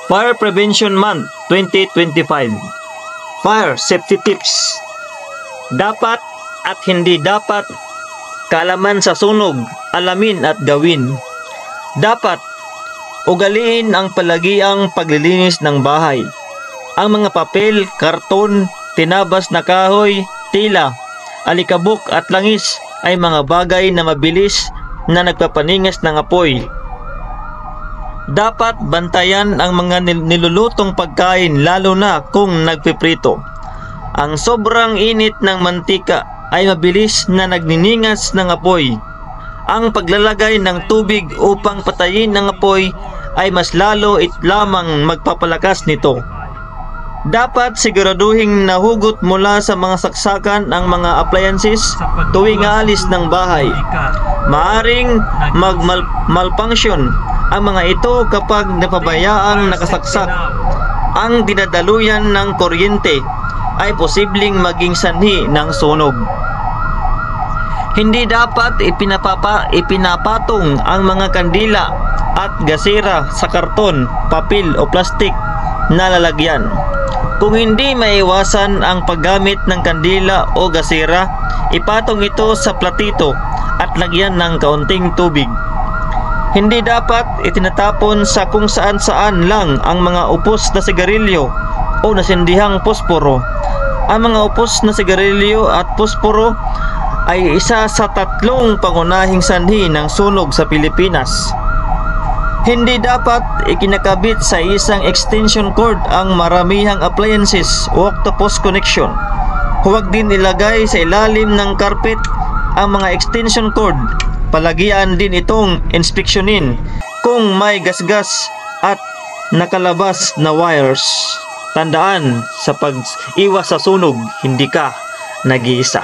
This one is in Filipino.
Fire Prevention Month 2025. Fire Safety Tips. Dapat at hindi dapat kaalaman sa sunog, alamin at gawin. Dapat ugaliin ang palagiang paglilinis ng bahay. Ang mga papel, karton, tinabas na kahoy, tila, alikabok at langis ay mga bagay na mabilis na nagpapaningas ng apoy. Dapat bantayan ang mga nilulutong pagkain lalo na kung nagpiprito. Ang sobrang init ng mantika ay mabilis na nagniningas ng apoy. Ang paglalagay ng tubig upang patayin ng apoy ay mas lalo lamang magpapalakas nito. Dapat siguraduhin nahugot mula sa mga saksakan ang mga appliances tuwing aalis ng bahay. Maaring malfunction ang mga ito kapag napabayaang nakasaksak. Ang dinadaluyan ng kuryente ay posibleng maging sanhi ng sunog. Hindi dapat ipinapatong ang mga kandila at gasera sa karton, papel o plastik na lalagyan. Kung hindi maiwasan ang paggamit ng kandila o gasera, ipatong ito sa platito at lagyan ng kaunting tubig. Hindi dapat itinatapon sa kung saan-saan lang ang mga upos na sigarilyo o nasindihang posporo. Ang mga upos na sigarilyo at posporo ay isa sa 3 pangunahing sanhi ng sunog sa Pilipinas. Hindi dapat ikinakabit sa isang extension cord ang maramihang appliances o octopus connection. Huwag din ilagay sa ilalim ng carpet ang mga extension cord. Palagian din itong inspeksyonin kung may gasgas at nakalabas na wires. Tandaan, sa pag-iwas sa sunog, hindi ka nag-iisa.